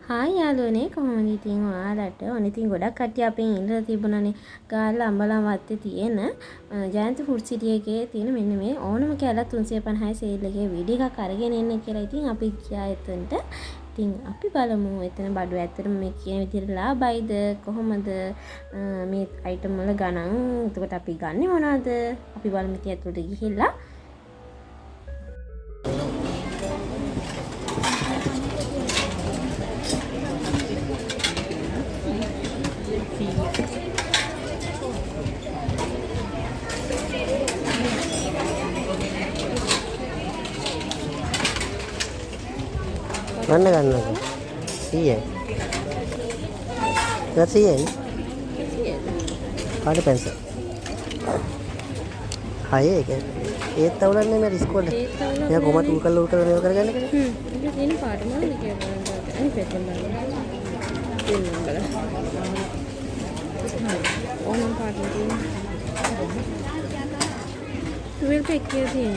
Hi යාළුවනේ කොහොමද ඉතින් ඔයාලට ඔන්න ඉතින් ගොඩක් කට්ටිය අපෙන් ඉඳලා තිබුණානේ ගාල්ල අම්බලම් වත්තේ තියෙන ජයන්ත ෆුඩ් සිටි එකේ තියෙන මෙන්න මේ ඕනම කැලක් 350 සේල් එකේ වීඩියෝ එකක් අරගෙන එන්න කියලා ඉතින් අපි ගියා එතනට. ඉතින් අපි බලමු එතන බඩු ඇත්තටම මේ කියන විදිහට ලාභයිද කොහොමද මේ අයිටම් වල ගණන් එතකොට අපි ගන්නෙ මොනවද අපි බලමු ඉතින් ඇතුළට ගිහිල්ලා mana kan lagi? Iya. Lihat sih ya. Ada pensel. Hai kan? Ini tahunan nih meris sekolah. Ya kau mati ukal kan? ini part mana nih kayak ini betul banget. Ini enggak. Oh nampak ini. 12 pack ya sih.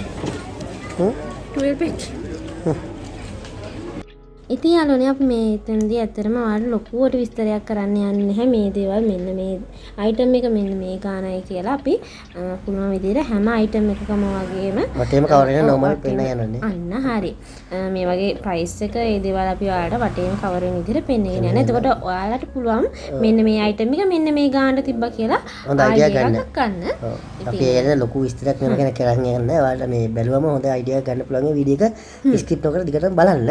12 pack. ඉතින් යාළුවනේ අපි මේ එතනදී ඇත්තටම ඔයාලට ලොකුවට විස්තරයක් කරන්න යන්නේ නැහැ මේ දේවල් මෙන්න මේ අයිටම් එක මෙන්න මේ ගානයි කියලා අපි පුළුවන් විදිහට හැම අයිටම් එකකම වගේම වටේම කවර් එක නෝමල් පෙන්න යනනේ අන්න හරි මේ වගේ ප්‍රයිස් එක ඒ දේවල් අපි ඔයාලට වටේම කවර් වෙන විදිහට පෙන්නගෙන යනවා එතකොට ඔයාලට පුළුවන් මෙන්න මේ අයිටම් එක මෙන්න මේ ගානට තිබ්බා කියලා හොඳ අයිඩියා ගන්න අපි ඒකේ ලොකු විස්තරයක් මෙන්න කෙනෙක් කරන් යන්නේ ඔයාලට මේ බැලුවම හොඳ අයිඩියා ගන්න පුළුවන් වීඩියෝ එක ස්කිප් නොකර දිගටම බලන්න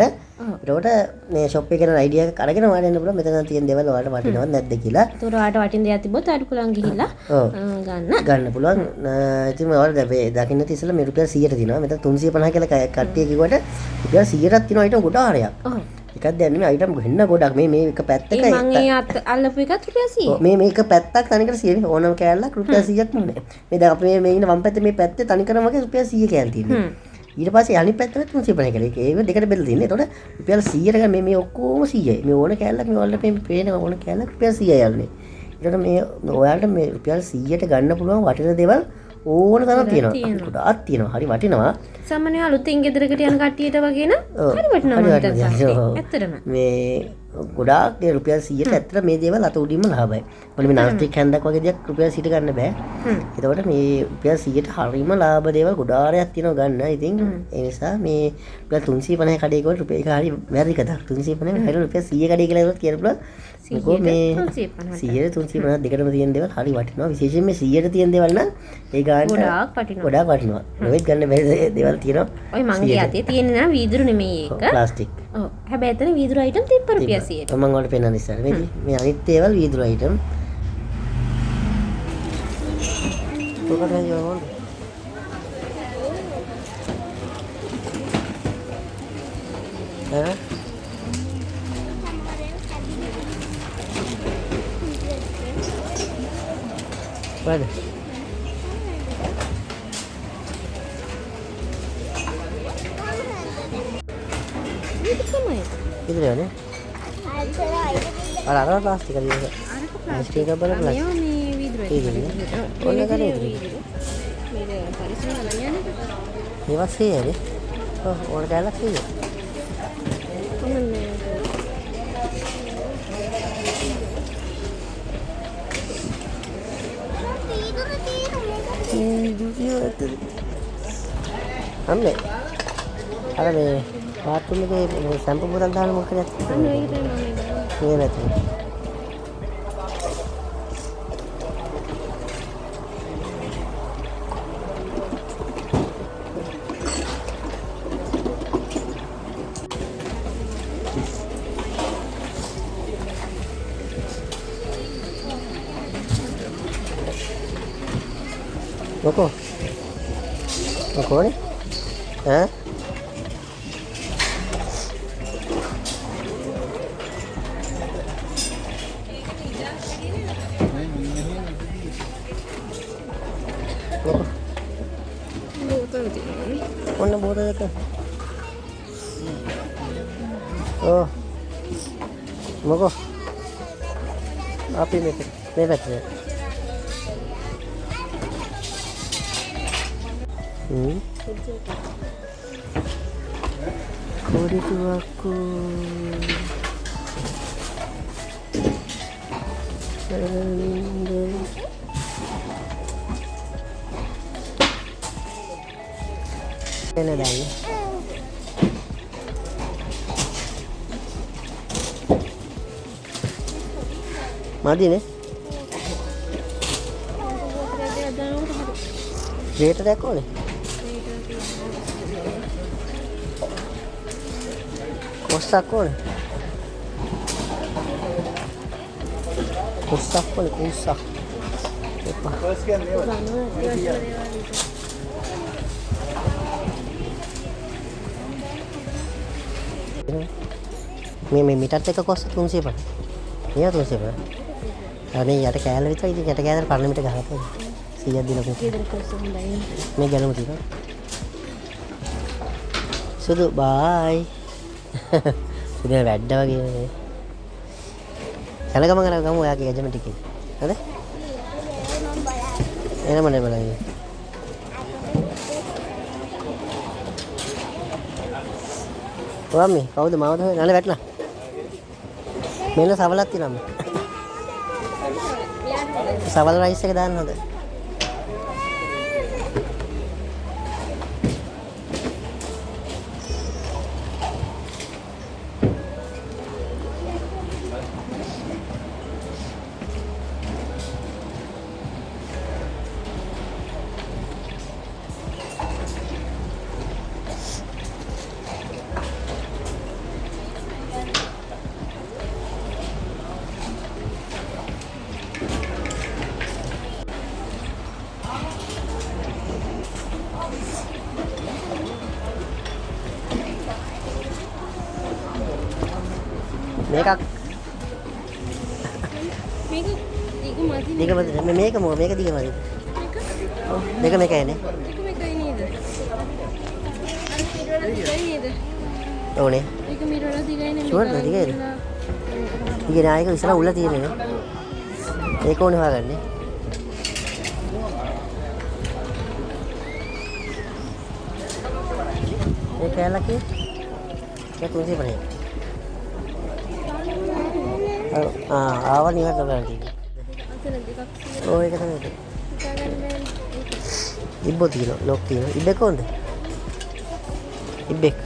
එතකොට මේ ෂොප් එකේ කරන අයිඩියා එක අරගෙන ඔයාලට එන්න පුළුවන් මෙතන තියෙන දේවල් ඔයාලට වටිනවද නැද්ද කියලා. ඒතකොට ඔයාලට වටින දේවල් තිබ්බොත් ඔයාලට පුළුවන් ගිහිල්ලා ගන්න පුළුවන්. ඉතින් ඔයාලට දකින්න තිස්සලා මේ රුපියල් 100ට දිනවා. මෙතන 350 කියලා කට්ටිය කිව්වට රුපියල් 100ටක් දිනවා ඊට ගොඩ ආරයක්. එකක් දැන් මේ අයිටම් ගෙන්න ගොඩක් මේ එක පැත්තක මම ඒ අල්ලපු එකත් රුපියල් 100. මේ එක පැත්තක් තනිකර 100 ඕනම කෑල්ලක් රුපියල් 100ක් නෙමෙයි. මේ දැන් අපි මේ ඉන්න වම් පැත්තේ මේ පැත්තේ තනිකරම වගේ රුපියල් 100 කෑල් තියෙනවා. ඊට පස්සේ අනිත් පැත්තට 350 කරේ. ඒක දෙකට බෙදලා තියෙන්නේ. එතකොට රුපියල් 100ට මේ ඔක්කොම 100යි. මේ ඕන කෑල්ලක් මේ ඔයාලට මේ පේන ඕන කෑල්ලක් රුපියල් 100යි යන්නේ. ඊට මේ ඔයාලට මේ රුපියල් 100ට ගන්න පුළුවන් වටින දේවල් ඕන තරම් තියෙනවා. ගොඩාක් තියෙනවා. හරි වටිනවා. සාමාන්‍යයෙන් අලුතින් ගෙදරකට යන කට්ටියට වගේ නම් හරි වටිනවා ඇත්තටම. මේ ගොඩාක් රුපියල් 100ට ඇත්තට මේ දේවල් අත උඩින්ම ලාභයි. මොකද මේ නාස්ටික් හැන්දක් වගේ දෙයක් රුපියල් 100ට ගන්න බෑ. එතකොට මේ රුපියල් 100ට හරියම ලාභ දේවල් ගොඩාරයක් තියෙනවා ගන්න. ඉතින් ඒ නිසා මේ රුපියල් 350 කඩේ ගිහුවොත් රුපියල් එක හරි වැරදි කතාවක්. 350 හරිය රුපියල් 100 කඩේ කියලා ඒවත් කියන්න පුළුවන්. මොකද මේ 100 350 දෙකටම තියෙන දේවල් හරි වටිනවා. විශේෂයෙන් මේ 100ට තියෙන දේවල් නම් ඒ ගානට ගොඩාක් වටිනවා. නොවෙත් ගන්න බැරි දේවල් තියෙනවා. ඔය මගේ අතේ තියෙන නම් වීදුරු නෙමෙයි ඒක. ප්ලාස්ටික්. ඔව්. හැබැයි එතන වීදුරු අයිටම් තිබ්බ රුපියල් 100ට. මම ඔයාලට පෙන්නන්න ඉස්සර. මේ අනිත් දේවල් වීදුරු අයිටම්. ඔකට යවන්න. ඈ What? Itu sama ya? Itu dia nih. Ada plastik kali juga. Plastik apa plastik? Ini widro. Ini. Oh, ini kan itu. Ini masih ya nih. Oh, orang galak sih ya. Ambil. Ada nih. Batu ni sampo botol dah mungkin ya. Ini nanti. Moko ni? Hah? Mana botol itu? Oh, moko. Api ni betul. Kode itu aku එන දැන් මදිනේ රේට දැක්කෝනේ කොස්සක් ඕනේ කොස්සක් ඕනේ කොස්සක් එපා මේ මිටත් එක කොස්ස 300 පහ මෙයා 300 පහ අනේ යට කෑල්ල විතර ඉතින් යට කෑල්ල පරණ මිට ගහපොයි 100ක් දිනපු ගෙදර කොස්ස හොඳයි මේ ගැලම තියෙනවා සුදු බයි සුදු වැඩ වගේ නේ යන ගමන් කරා ගමු ඔයාගේ ගැජම ටිකේ හරිද එනම නේ බලන්නේ ඔයාමි කවුද මාවද හොයන්නේ නල වැටලා මෙන්න සවලක් තියෙනවා සවල් රයිස් එක දාන්න හොඳ මේකක් මේක දිග මදි දිග මදි මේක මොකද මේක දිග මදි ඔව් දෙක මේකයි නේ මේක මේකයි නේද අර පිටවල දිගයි නේද ඕනේ මේක මිරවල දිගයි නේ ෂුවර්ද දිගයිද ඉතින් ආයක ඉස්සලා උள்ள තියෙන්නේ නේ ඒක ඕනේ හොයාගන්නේ මේ කැලලකේ ඒක 350 ආවා නිකන් කරලා තියෙනවා. අතන දෙකක් ඔය එක තමයි. හිතාගන්න බෑනේ. ඉබ්බෝ තියෙනවා, ලොක් තියෙනවා. ඉබ්බෙක් කොන්ද? ඉබ්බෙක්.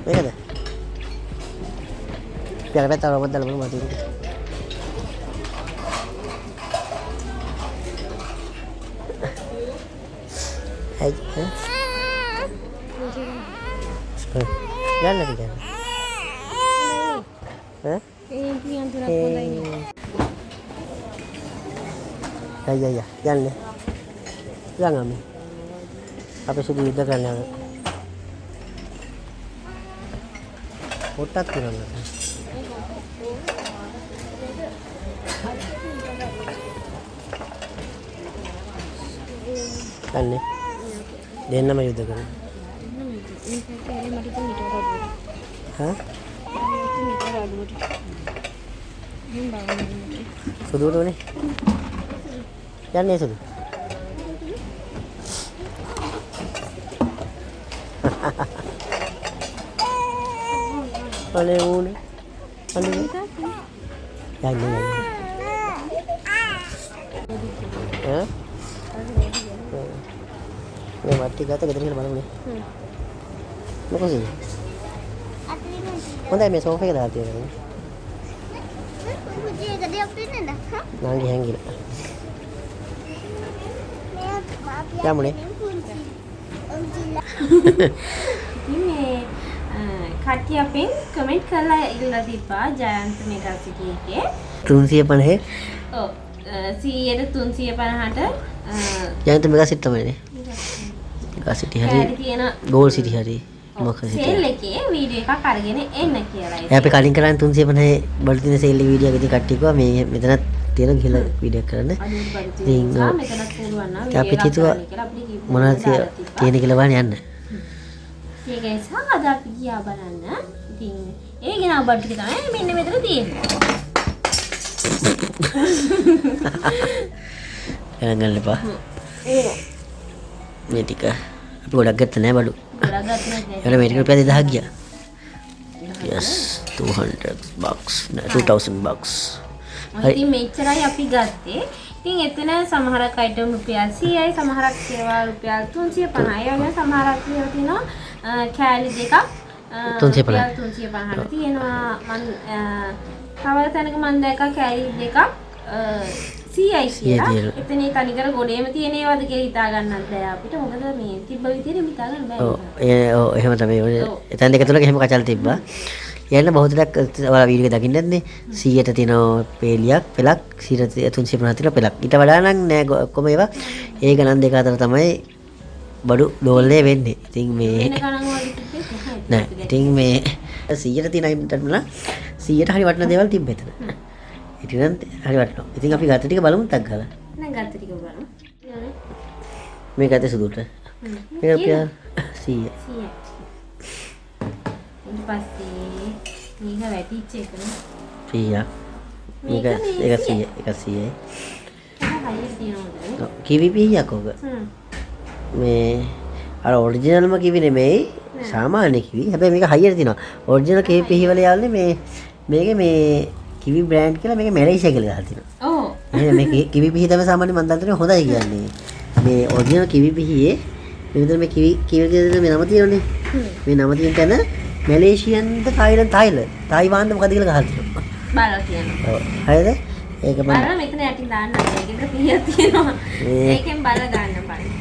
මේකද? පියලා පැත්තට රොබත් දාලා බලමු මතුරු. හයි ගන්න ටික. ඈ? ඒ කියන් තුනක් හොඳයි. යන්න. යන්න. අපි සුදු යුද්ධ කරන්න යනවා. පොට්ටක් කරන්න. කන්නේ දෙන්නම යුද්ධ කරනවා. හා? සුදුට උනේ. යන්නේ සුදු. අනේ ඌනේ. අනේ. යන්නේ. ඈ මේ මට්ටි ගාත ගෙදර ගිහලා බලමුනේ මොකද හොඳයි මේ සෝෆා එක දාලා තියෙනවා පුජි එක දෙයක් දෙන්නද නාංගි හැංගිලා යමුනේ මේ කට්ටිය අපෙන් කමෙන්ට් කරලා ඉල්ලලා තිබ්බා ජයන්ත මේකා සිටි එකේ 350 ඔව් 100ට 350ට ජයන්ත මෙගා සිටි තමයිනේ මෙගා සිටි හරි තියෙන ගෝල් සිටි හරි මොකද සේල් එකේ වීඩියෝ එකක් අරගෙන එන්න කියලා. අපි කලින් කරන්නේ 350 බඩු තියෙන සේල් එක වීඩියෝ එකකින් කට්ටිය කිව්වා මේ මෙතනත් තියෙන ගිහලා වීඩියෝ එකක් කරන්න. ඉතින් මෙතනත් පුළුවන් නම් අපි කිව්වා මොනවද තියෙන කියලා බලන්න යන්න. ඒක නිසා අද අපි ගියා බලන්න. ඉතින් ඒ ගෙන බඩු ටික තමයි මෙන්න මෙතන තියෙන්නේ. ගණන් එපා. මේ ටික අපි ගොඩක් ගත්ත නෑ බඩු. ගොඩක් ගත්තේ නැහැ. ඒවල මේ ටික රුපියල් 2000ක් ගියා. yes 200 bucks 2000 bucks. ඉතින් මෙච්චරයි අපි ගත්තේ. ඉතින් එතන සමහරක් අයිටම් රුපියල් 100යි සමහරක් ඒවා රුපියල් 350යි වගේ සමහරක් ඒවා තියෙනවා කෑලි දෙකක් 350ට තියෙනවා. මම තව තැනක මම දැක්කා කෑලි දෙකක් 100යි කියලා. එතන ඒ තනිකර ගොඩේම තියෙන ඒවාද කියලා හිතා ගන්නත් බෑ අපිට. මොකද මේ තිබ්බ විදිහට හිතා ගන්න බෑ. ඔව් එහෙම තමයි. එතන දෙක තුනක එහෙම කචල් තිබ්බා. යන්න බහුතරක් ඔයාලා වීඩියෝ එක දකින්න නැද්නේ 100ට තියෙන පෙලියක් පෙලක් 350 තියෙන පෙලක් ඊට වඩා නම් නෑ ඔක්කොම ඒවා ඒ ගණන් දෙක අතර තමයි බඩු ඩෝල්නේ වෙන්නේ. ඉතින් මේ වෙන ගණන් වගේ තිබ්බේ නෑ. ඉතින් මේ 100ට තියෙන අයිටම් වල 100ට හරි වටින දේවල් තිබ්බ එතන. ඉතින් හරි වටිනවා. ඉතින් අපි ගත්ත ටික බලමු ටක් ගාලා. නෑ ගත්ත ටික බලමු. මේ ගත්තේ සුදුට. මේක රුපියල් 100. 100. ඊට පස්සේ මේක වැටිච්ච එකනේ. 100ක්. මේක 100යි. ඒක හයිය තියෙනවද? කිවි පීයක් ඔක. මේ අර ඔරිජිනල්ම කිවි නෙමෙයි සාමාන්‍ය කිවි. හැබැයි මේක හයියට තියෙනවා. ඔරිජිනල් කිවි පිහි වල යාළුනේ මේකේ මේ කිවි බ්‍රෑන්ඩ් කියලා මේක මැලේසියා කියලා දාලා තියෙනවා. ඔව්. එහෙනම් මේ කිවි පිහි තමයි සාමාන්‍ය මන් දන්තනේ හොඳයි කියන්නේ. මේ ඔරිජිනල් කිවි පිහියේ මේ විතර මේ කිවි කියන මේ නම තියෙනනේ. මේ නම තියෙන තැන මැලේසියන්ද තායිවාන්ද මොකද කියලා ගහලා තියෙනවා. බලලා තියෙනවා. ඔව්. හරිද? ඒක මම බලලා මෙතන යටින් දාන්න මේකෙද පිහියක් තියෙනවා. ඒකෙන් බලලා දාන්න බලන්න.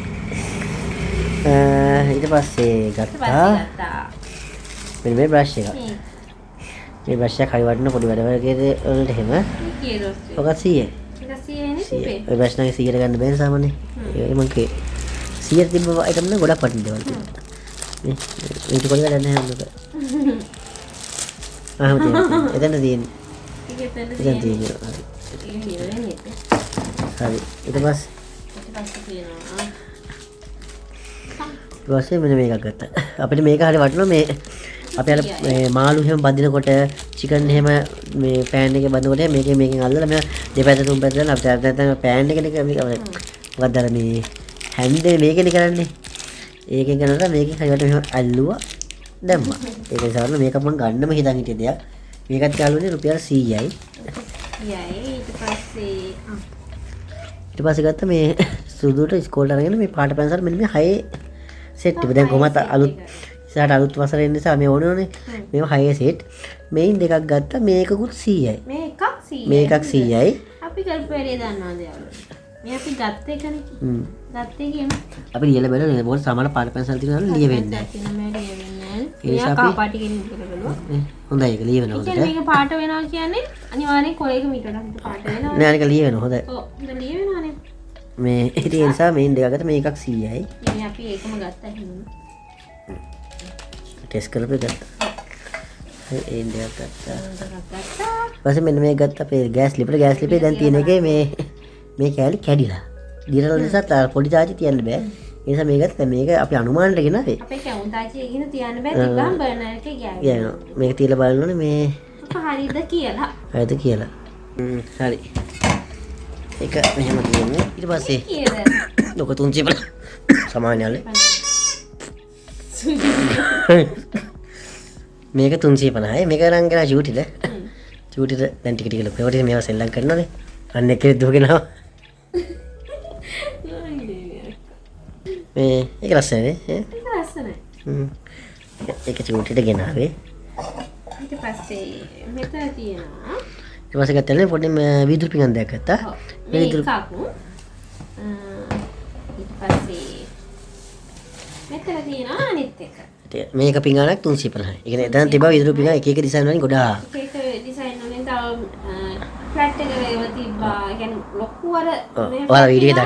ඊට පස්සේ ගත්තා මෙන්න මේ බ්‍රෂ් එක. මේ බ්‍රෂ් එක හරි වටින පොඩි වැඩ වලට එහෙම. ඔක 100යි. ඒක 100නේ තිබේ. ඔය බ්‍රෂ් නැගේ 100ට ගන්න බෑනේ සාමාන්‍යයෙන්. ඒ මං කියේ 100ට තිබ්බ අයිටම් නම් ගොඩක් වටින දේවල් තියෙනවා. මේ ඊට කොහෙද ගන්න නැහැ මොකද? එතන තියෙන්නේ. ඒක එතන එතන තියෙන්නේ. හරි. ඊට පස්සේ තියෙනවා. ඊපස්සේ මෙන්න මේකක් ගත්තා. අපිට මේක හරි වටිනවා මේ අපි අර මේ මාළු එහෙම බදිනකොට චිකන් එහෙම මේ පෑන් එකේ බදිනකොට මේකෙන් අල්ලලා මේ දෙපැත්ත තුන් පැත්ත දාලා අපිට නැත්නම් පෑන් එකේ මේක මොකක්ද අර මේ හැන්ඩේ මේකනේ කරන්නේ. ඒකෙන් කරනකොට මේකෙන් හරි වටින මෙහෙම අල්ලුවා දැම්මා. ඒක නිසා මේක මම ගන්නම හිතන් හිටිය දෙයක්. මේකත් කාලුනේ රුපියල් 100යි. ඊට පස්සේ ගත්ත මේ සුදුට ඉස්කෝලේට අරගෙන මේ පාට පැන්සල් මෙන්න මේ 6 සෙට් එක. දැන් කොහමද අලුත් ඉස්සරහට අලුත් වසරේ ඉන්න නිසා මේ ඕනේ මේවා 6 සෙට්. මේන් දෙකක් ගත්තා මේකකුත් 100යි. මේ එකක් 100යි. මේ එකක් 100යි. අපි කරපු වැඩේ දන්නවද යාළුවෝ? මේ අපි ගත්ත එකනේ. ගත්තේ කියමු. අපි ලියලා බලන්න මොකද සමහර පාට පැන්සල් තියෙනවා ලියවෙන්නේ නැහැ. එයා කපාටි කෙනෙක් කියලා බලුවා. හොඳයි ඒක ලියවෙන හොඳට. ඉතින් මේක පාට වෙනවා කියන්නේ අනිවාර්යෙන් කොලයක මීටරක් පාට වෙනවා. නෑ අනික ලියවෙන හොඳයි. ඔව් ඒක ලියවෙනවානේ. මේ ඉතින් ඒ නිසා මේන් දෙකකට මේ එකක් 100යි. මේ අපි ඒකම ගත්තා හිමු. ටෙස්ට් කරලා ගත්තා. හරි ඒන් දෙකක් ගත්තා. ගත්තා. ඊපස්සේ මෙන්න මේක ගත්තා අපේ ගෑස් ලිපේ දැන් තියෙන එකේ මේ කෑලි කැඩිලා. දිරලා නිසා පොඩි තාජි තියන්න බෑ. ඒ නිසා මේකත් මේක අපි අනුමානට ගෙනාවේ. අපේ කැවුම් තාජි එකකින් තියන්න බෑ තිබ්බම බර්නර් එකේ ගෑවෙනවා. ගෑවෙනවා. මේක තියලා බලන්න ඕනේ මේ හරියද කියලා. හරිද කියලා. හරි. ඒක මෙහෙම කියන්නේ. ඊට පස්සේ කීයද? ලොක 350 සමානයල්ලේ. මේක 350යි. මේක නම් කරා චූටිද? චූටිද දැන් ටික ටික ලොකු. ඒකට මේවා සෙල්ලම් කරනවානේ. අන්න එකේ දුවගෙනවා. මේ ඒක ලස්සනනේ ඈ. ඒක ලස්සනයි. ඒක චූටිට ගෙනාවේ. ඊට පස්සේ මෙතන තියෙනවා. ඊට පස්සේ ගත්තනේ පොඩි වීදුරු පිඟන්දයක් ගත්තා. මේ වීදුරු කපු. ඊට පස්සේ මෙතන තියෙනවා අනිත් එක. මේක පිඟානක් 350යි. ඒ කියන්නේ එතන තිබ්බා වීදුරු පිඟාන එක එක ඩිසයින් වලින් ගොඩාක්. එක එක ඩිසයින් වලින් තව ෆ්ලැට් එක වේව තිබ්බා. ඒ කියන්නේ ලොකු අර ඔයාලා වීඩියෝ එක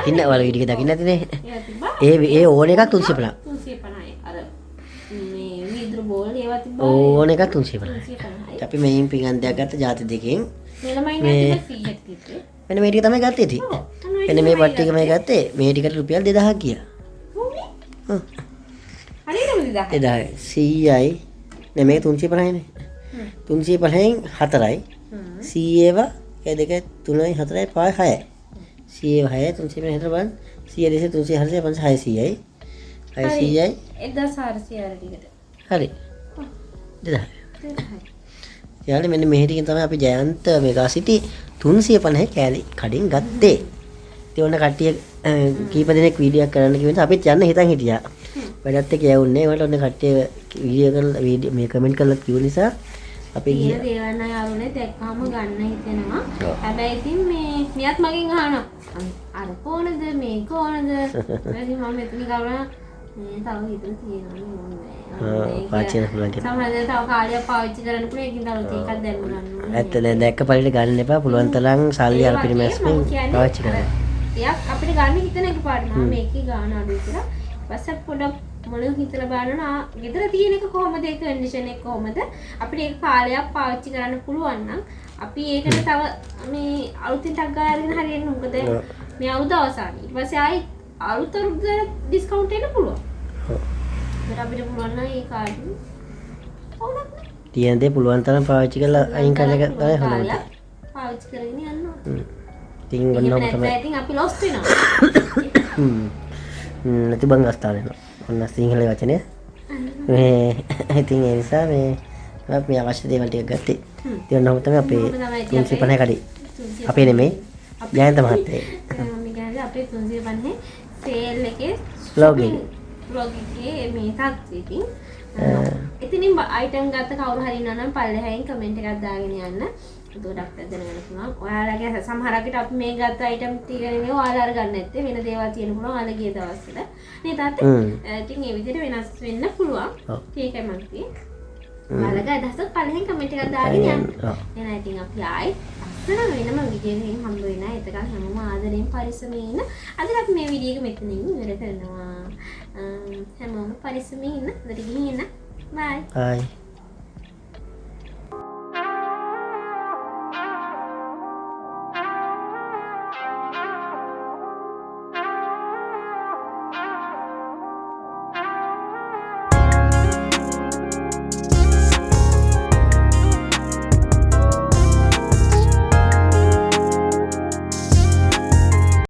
දකින්න ඇතිනේ. ඒවා තිබ්බා. ඒ ඕන එකක් 350. 350යි. අර මේ වීදුරු බෝල් ඒවා තිබ්බා. ඕන එකක් 350යි. 350යි. අපි මේන් පිඟන්දයක් ගත්ත ಜಾති දෙකෙන්. මෙලමයි නැතිව 100ක් තිබ්බේ. මෙන්න මේ ටික තමයි ගත්තේ ඉතින්. මෙන්න මේ පට්ටි එක මේ ගත්තේ. මේ ටිකට රුපියල් 2000ක් ගියා. හරියටම 2000. 100යි. නේ මේක 350යිනේ. 350න් 4යි. 100 ඒවා ඒ දෙක 3යි 4යි 5යි 6යි. 100 6යි 350 බලන්න. 100 200 300 400 500 600යි. 600යි 1400 අර ටිකට. හරි. 2000. යාළුවනේ මෙන්න මේ ටිකෙන් තමයි අපි ජයන්ත මෙගා සිටි 350 කෑලි කඩින් ගත්තේ. ඉතින් ඔන්න කට්ටිය කීප දෙනෙක් වීඩියෝ එකක් කරන්න කිව්වෙත් අපිත් යන්න හිතන් හිටියා. වැඩත් එක්ක යවුන්නේ. ඒකට ඔන්න කට්ටිය වීඩියෝ කරලා මේ කමෙන්ට් කරලා කිව්ව නිසා අපි ගියා. ඒ දේවල් නෑ යාළුවනේ දැක්කම ගන්න හිතෙනවා. හැබැයි ඉතින් මියත් මගෙන් අහනවා. අර කොනද මේ කොනද? ඊට මම මෙතන ගාවා මේ තව හිතන තියෙනවා පාචින පුළුවන් කියලා. සමහරවිට තව කාලයක් පාවිච්චි කරන්න පුළුවන්. ඒකින් තව එකක් දැම්ම ගන්න ඕනේ. ඇත්ත දැක්ක පරිදි ගන්න එපා. පුළුවන් තරම් සල්ලි අර පිරිමැස්මෙන් පාවිච්චි කරන්න. එයක් අපිට ගන්න හිතන එකපාරට මම මේකේ ගාන අඩුයි කියලා. ඊපස්සේ පොඩක් මොනවා හිතලා බලනවා. ගෙදර තියෙන එක කොහොමද ඒ කන්ඩිෂන් එක කොහොමද? අපිට ඒක කාලයක් පාවිච්චි කරන්න පුළුවන් නම් අපි ඒකට තව මේ අලුතින් ටක් ගාලා අරගෙන හරියන්නේ මොකද? මේ අවුරුදු අවසානයේ. ඊට පස්සේ ආයි අලුත් අවුරුද්දට ඩිස්කවුන්ට් එන්න පුළුවන්. ඒක අපිට පුළුවන් නම් ඒ කාඩ් තියෙන දේ පුළුවන් තරම් පාවිච්චි කරලා අයින් කරන එක තමයි හොඳම. පාවිච්චි කරගෙන යන්න ඕනේ. ඉතින් ඔන්නම තමයි. ඉතින් අපි ලොස් වෙනවා. නැති බං අස්ථාන වෙනවා. ඔන්න සිංහල වචනය. මේ ඉතින් ඒ නිසා මේ අවශ්‍ය දේවල් ටික ගත්තේ. ඉතින් ඔන්නම තමයි අපේ 350 කඩේ. අපේ නෙමෙයි. ජයන්ත මහත්තයා. මම කියන්නේ අපේ 350 සේල් එකේ vlog එකේ මේ තත්ත්වයකින් ඉතින් අයිටම් ගත්ත කවුරු හරි ඉන්නවා නම් පල්ලෙහායින් කමෙන්ට් එකක් දාගෙන යන්න. එතකොට අපිට දැනගන්න පුළුවන්. ඔයාලගේ සමහරකට අපි මේ ගත්ත අයිටම් ටික නෙමෙයි ඔයාලා අරගන්න නැත්තේ වෙන දේවල් තියෙන පුළුවන් ඔයාලා ගිය දවස්වල. නේ තාත්තේ? ඉතින් ඒ විදිහට වෙනස් වෙන්න පුළුවන්. ඒකයි මම කිව්වේ. ඔයාලගේ අදහස පල්ලෙහායින් කමෙන්ට් එකක් දාගෙන යන්න. එහෙනම් ඉතින් අපි ආයි අස්සන වෙනම වීඩියෝ එකකින් හම්බ වෙනා. එතකන් හැමෝම ආදරෙන් පරිස්සමෙන් ඉන්න. අද අපි මේ වීඩියෝ එක මෙතනින් ඉවර කරනවා. හැමෝම පරිස්සමෙන් ඉන්න. අදට ගිහින් එන්න. බයි. Bye.